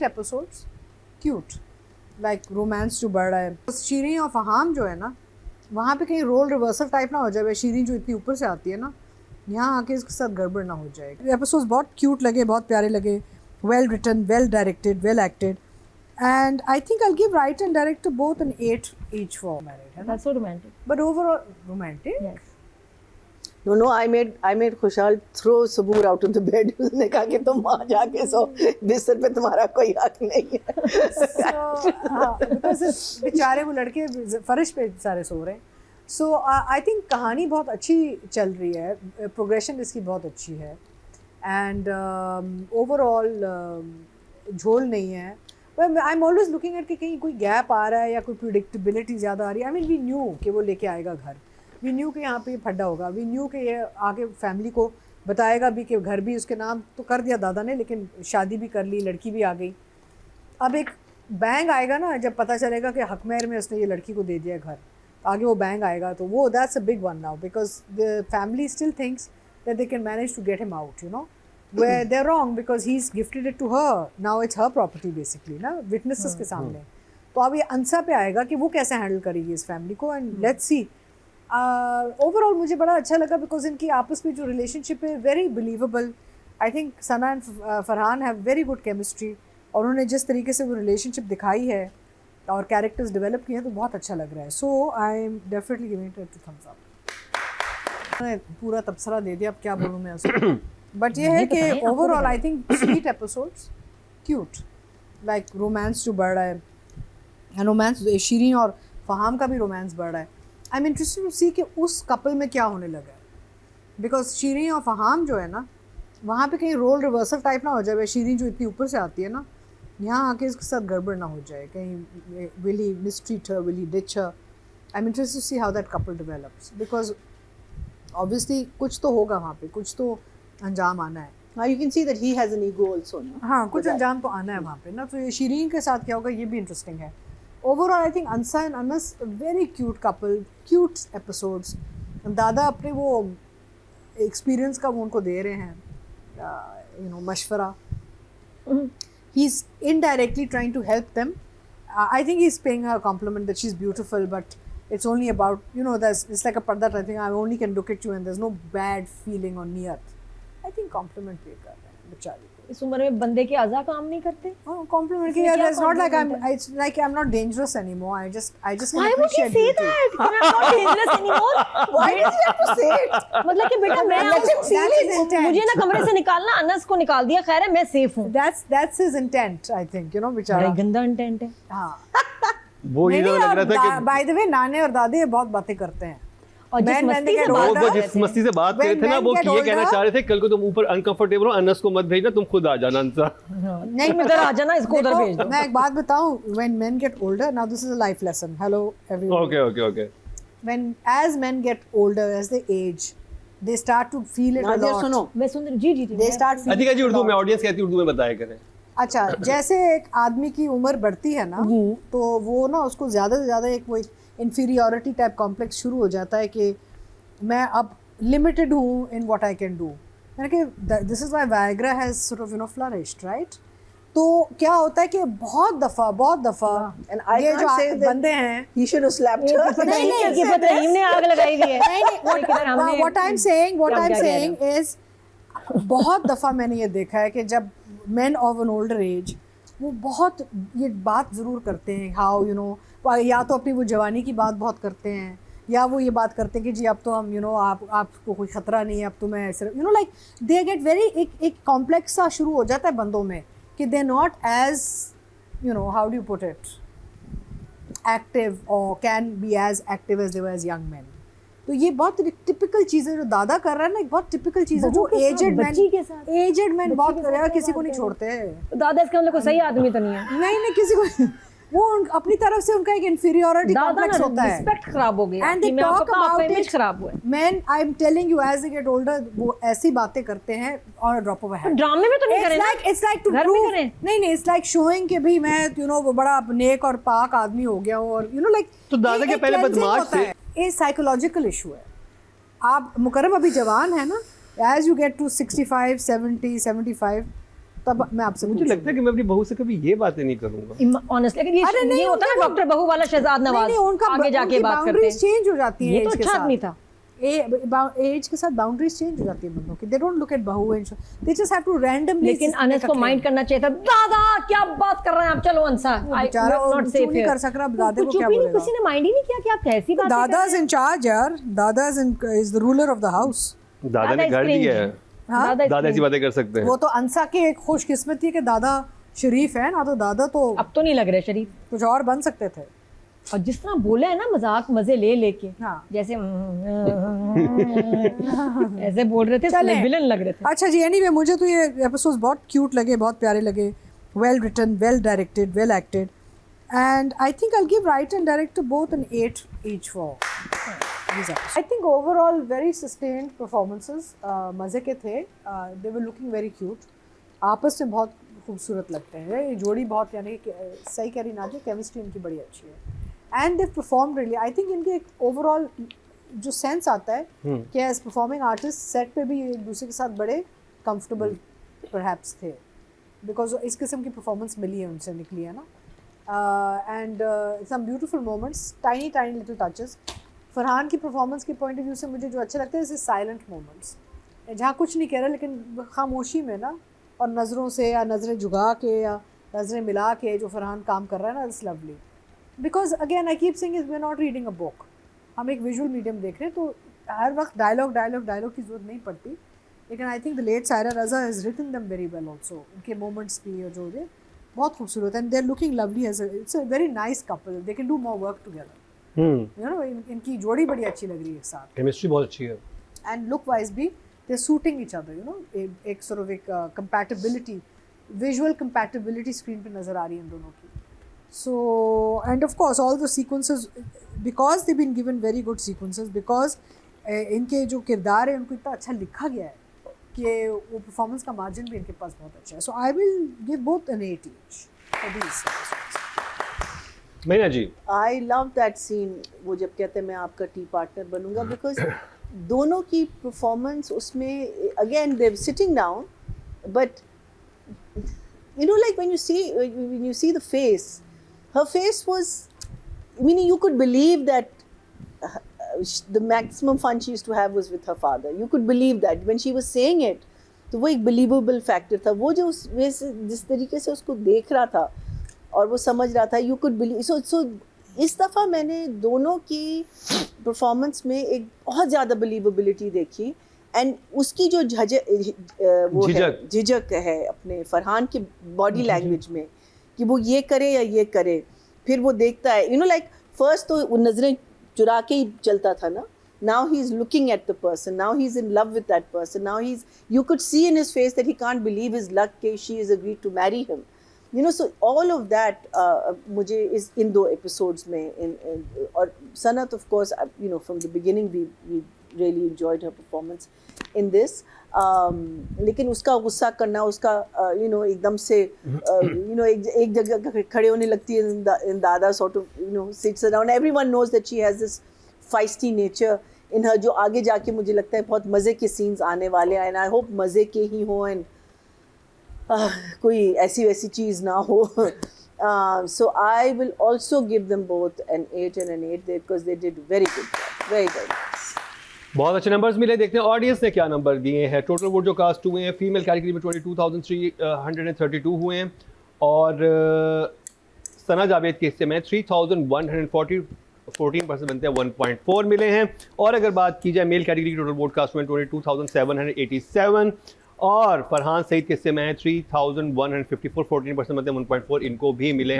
Sweet episodes, cute, like romance जो बढ़ रहा है। शीरीन और फहाम जो है ना, वहाँ पे कहीं रोल रिवर्सल टाइप ना हो जाए, शीरीन जो इतनी ऊपर से आती है ना, यहाँ आके इसके साथ गड़बड़ ना हो जाए। एपिसोड्स बहुत क्यूट लगे, बहुत प्यारे लगे, well written, well directed, well acted, and I think I'll give writer and director both an 8 each for Married, है ना? That's so romantic. But overall romantic. Yes. No, I made खुशहाल throw Saboor out of the bed. उसने कहा कि तुम वहाँ जाके सो, बिस्तर पे तुम्हारा कोई हक नहीं है। So because बेचारे वो लड़के फर्श पे सारे सो रहे हैं। So I think कहानी बहुत अच्छी चल रही है, प्रोग्रेशन इसकी बहुत अच्छी है, and overall झोल नहीं है। I am always looking at कि कहीं कोई गैप आ रहा है या कोई प्रिडिक्टेबिलिटी ज़्यादा आ रही है। आई मीन वी न्यू कि वो लेके आएगा घर, वी न्यू कि यहाँ पे फड्डा होगा, वी न्यू कि ये आगे फैमिली को बताएगा भी कि घर भी उसके नाम तो कर दिया दादा ने, लेकिन शादी भी कर ली, लड़की भी आ गई। अब एक बैंग आएगा ना जब पता चलेगा कि हकमेर में उसने ये लड़की को दे दिया घर, आगे वो बैंग आएगा, तो वो that's a big one now, because the family still thinks that they can manage to get him out, you know, where they're wrong because he's gifted it to her, now it's her property basically ना, witnesses के सामने। तो अब ये अंसा पे आएगा कि वो कैसे हैंडल करेगी इस फैमिली को, एंड लेट्स सी। ओवरऑल मुझे बड़ा अच्छा लगा बिकॉज इनकी आपस में जो रिलेशनशिप है very believable. I think Sana and Farhan have very good chemistry, और उन्होंने जिस तरीके से वो रिलेशनशिप दिखाई है और कैरेक्टर्स डेवलप किए हैं तो बहुत अच्छा लग रहा है। So I am definitely giving it 2 thumbs up। मैंने पूरा तबसरा दे दिया, अब क्या बोलूँ मैं उसको, बट ये है कि overall I think sweet episodes, cute, like romance जो बढ़ रहा है, रोमांस शीरीन और फहाम का भी रोमांस बढ़ रहा है। आई एम इंटरेस्टेड टू सी कि उस कपल में क्या होने लगा है, बिकॉज शीरीन और फहाम जो है ना, वहाँ पे कहीं रोल रिवर्सल टाइप ना हो जाए, शीरीन जो इतनी ऊपर से आती है ना, यहाँ आके इसके साथ गड़बड़ ना हो जाए, कहीं will he mistreat her, will he ditch her. I am interested to see how that couple develops, because obviously कुछ तो होगा वहाँ पे, कुछ तो अंजाम आना है। हाँ, you can see that he has an ego also, no? हाँ, कुछ अंजाम तो आना है वहाँ पे ना, तो ये शीरीन के साथ क्या होगा ये भी इंटरेस्टिंग है। Overall I think अंसा and Anas very cute couple, cute episodes. दादा अपने वो एक्सपीरियंस का वो उनको दे रहे हैं, यू नो, मशवरा। He is indirectly trying to help them. I think he is paying her compliment that she is beautiful, but it's only about, you know, it's like a parda type thing, I only can look at you and there's no bad feeling or niyat. I think compliment pay कर रहे हैं बेचारी को। इस उम्र में बंदे के अज़ा काम नहीं करते। हाँ, compliment की, it's not like it's like I'm not dangerous anymore. I just Why can would he appreciate say beauty. that? I'm not dangerous anymore. Why does he have to say it? मतलब कि बेटा मैं That's his intent. मुझे ना कमरे से निकालना, अनस को निकाल दिया, खैर है मैं सेफ हूँ। That's his intent, I think, you know, बड़ा बेचारा। गंदा इंटेंट है। हाँ। वो ये लग रहा था कि बाय द वे नाने और दादी बहुत बातें करते हैं, और जिस मस्ती से वो जिस मस्ती से बात कर रहे थे ना, वो ये कहना चाह रहे थे कल को तुम ऊपर अनकंफर्टेबल हो, अनस को मत भेजना, तुम खुद आ जाना अंसा। नहीं, इधर आ जाना, इसको उधर भेज दो। मैं एक बात बताऊं, when men get older, now this is a life lesson, hello everyone, Okay. when as men get older, as they age, they start to feel it a Nadia lot. सुनो, मैं सुन रही, जी They start feeling अधिका जी it a Urdu में, lot. Audience कहती है उर्दू में बताया करें। अच्छा, जैसे एक आदमी की उम्र बढ़ती है ना, तो वो ना उसको ज़्यादा से ज़्यादा एक वो इन्फीरियोरिटी टाइप कॉम्प्लेक्स शुरू हो जाता है कि मैं अब लिमिटेड हूँ in what I can do, यानी कि this is why Viagra has sort of, you know, flourished, right? तो क्या होता है कि बहुत दफ़ा and I ये जो can't say that बंदे हैं, he should have slapped her. नहीं ये पता नहीं, हमने आग लगाई दी है। what I'm saying is बहुत दफ़ा मैंने ये देखा है कि जब men of an older age वो बहुत ये बात ज़रूर करते हैं, हाउ, यू नो, या तो अपनी वो जवानी की बात बहुत करते हैं, या वो ये बात करते हैं कि जी अब तो हम, यू नो, आपको कोई ख़तरा नहीं है, अब तो मैं सिर्फ, you know, like they get very, एक कॉम्प्लेक्स सा शुरू हो जाता है बंदों में कि they not as, you know, how do you put it, active और can be as active as they were as young man. तो ये बहुत टिपिकल चीज़ है जो दादा कर रहा है ना, एक बहुत टिपिकल चीज़ है जो एजेड मैन बहुत कर रहा है, किसी को नहीं छोड़ते। दादा इसका मतलब कोई सही आदमी तो नहीं है। नहीं किसी को, वो अपनी तरफ से उनका एक इंफीरियोरिटी कॉम्प्लेक्स होता है, रिस्पेक्ट खराब हो गया, and they talk about image खराब हुआ है। Man, I am telling you, as they get older वो ऐसी बातें करते हैं और ड्रॉप ऑफ अ हैट। ड्रामे में तो नहीं करें ना, इट्स लाइक टू घर में करें। नहीं, इट्स लाइक शोइंग कि भाई मैं, यू नो, वो बड़ा नेक और पाक आदमी हो गया हूं, और यू नो, लाइक तो दादा के पहले बदमाश थे। ये साइकोलॉजिकल इशू है। आप मुकर्रम अभी जवान है ना, एज यू गेट टू 65, 70, 75, तब मैं आपसे मुझे लगता है कि मैं अपनी बहू से कभी ये बातें नहीं करूंगा ऑनेस्टली अगर अरे नहीं, ये होता है ना डॉक्टर बहू वाला शहजाद नवाज नहीं, उनका आगे जाके बात करते हैं, चेंज हो जाती है ये तो अच्छा आदमी था। एज के साथ बाउंड्रीज चेंज हो जाती है बंदों की. दे डोंट लुक एट बहू and they just have to randomly. लेकिन अनस को माइंड करना चाहिए था, दादा क्या बात कर रहे हैं आप, चलो अंसा बेचारा नॉट सेफ नहीं कर सक रहा. दादे को क्या बोलेगा? किसी ने माइंड ही नहीं किया कि आप कैसी बात कर रहे हैं. दादा इज इन चार्ज यार. दादा is the ruler of the house. दादा ने घर दिया है, हाँ? दादा ऐसी बातें कर सकते हैं. वो तो अंसा की एक खुशकिस्मती है कि दादा शरीफ है ना, तो दादा तो अब तो नहीं लग रहे शरीफ. कुछ और बन सकते थे. और जिस तरह बोले है ना मजाक मजे ले लेके, हाँ. जैसे ऐसे बोल रहे थे, विलन लग रहे थे. अच्छा जी, एनीवे मुझे तो ये एपिसोड्स बहुत क्यूट लगे, बहुत प्यारे लगे. Well written, well directed, well acted, and I think I give writer and director both an 8 each for these episodes. I think overall very sustained performances. मज़े के थे. They were looking very cute. आपस में बहुत खूबसूरत लगते हैं ये जोड़ी. बहुत यानी सही कह रही नादिया, केमिस्ट्री इनकी बड़ी अच्छी है. And they perform really. I think इनके ओवरऑल जो सेंस आता है कि एज परफॉर्मिंग आर्टिस्ट सेट पे भी एक दूसरे के साथ बड़े कंफर्टेबल परहैप्स थे, बिकॉज इस किस्म की परफॉर्मेंस मिली है उनसे, निकली है ना. And some beautiful moments, tiny little touches. Farhan की परफॉर्मेंस के पॉइंट ऑफ व्यू से मुझे जो अच्छे लगते हैं जैसे साइलेंट मोमेंट्स, जहाँ कुछ नहीं कह रहा लेकिन खामोशी में ना, और नज़रों से या नज़रें झुका के या नज़रें मिला के जो फरहान काम कर रहा है ना, it's lovely. Because again I keep saying we are not reading a book. हम एक विजुअल मीडियम देख रहे हैं, तो हर वक्त डायलॉग की जरूरत नहीं पड़ती. लेकिन I think the late Saira Raza has written them very well also. उनके मोमेंट्स भी जो है बहुत खूबसूरत, and they are looking lovely as it's a very nice couple. They can do more work together. You know, इनकी जोड़ी बड़ी अच्छी लग रही है एक साथ. केमिस्ट्री बहुत अच्छी है. एंड लुक वाइज भी they suiting each other. You know, एक सॉर्ट ऑफ एक कंपैटिबिलिटी, विजुअल कंपैटिबिलिटी स्क्रीन पे नज़र आ रही है इन दोनों की. So, and of course all the sequences, because they've been given very good sequences, because इनके जो किरदार है उनको इतना अच्छा लिखा गया है कि वो परफॉर्मेंस का मार्जिन भी इनके पास बहुत अच्छा है. So I will give both an 8 each for these episodes. मैना जी, I love that scene, वो जब कहते हैं मैं आपका टी पार्टनर बनूंगा, because दोनों की परफॉर्मेंस उसमें again they're sitting down, but you know, like when you see the face, her face was, meaning you could believe that the maximum fun she used to have was with her father. You could believe that when she was saying it, तो वो एक believable factor था. वो जो उस वैसे जिस तरीके से उसको देख रहा था और वो समझ रहा था, you could believe. So इस दफ़ा मैंने दोनों की परफॉर्मेंस में एक बहुत ज़्यादा believability देखी. एंड उसकी जो झिझक है अपने फरहान की बॉडी लैंग्वेज में कि वो ये करे या ये करे, फिर वो देखता है, यू नो, लाइक फर्स्ट तो वो नज़रें चुरा के ही चलता था ना. Now he is looking at the person, now he is in love with that person, now he is, you could see in his face that he can't believe his luck के she is agreed to marry him. You know, so all of that मुझे इस इन 2 episodes में और Sanat of course, you know, from the beginning we really enjoyed her performance in this. लेकिन उसका गुस्सा करना, उसका you know एकदम से you know एक जगह खड़े होने लगती है. दादा sort of you know sits around. Everyone knows that she has this feisty nature in her, जो आगे जाके मुझे लगता है बहुत मज़े के scenes आने वाले हैं, and I hope मज़े के ही हों and कोई ऐसी वैसी चीज़ ना हो. So I will also give them both an 8 and an 8 there, because they did very good job, very nice. बहुत अच्छे नंबर्स मिले. देखते हैं ऑडियंस ने क्या नंबर दिए हैं. टोटल वोट जो कास्ट हुए हैं फीमेल कैटेगरी में 22,332 हुए हैं, और सना जावेद के हिस्से में 3,140 14% बनते हैं 1.4 मिले हैं. और अगर बात की जाए मेल कैटेगरी की टोटल वोट कास्ट में 22,787, और फरहान सईद के हिस्से में 3,154 14% बनते हैं 1.4 इनको भी मिले हैं.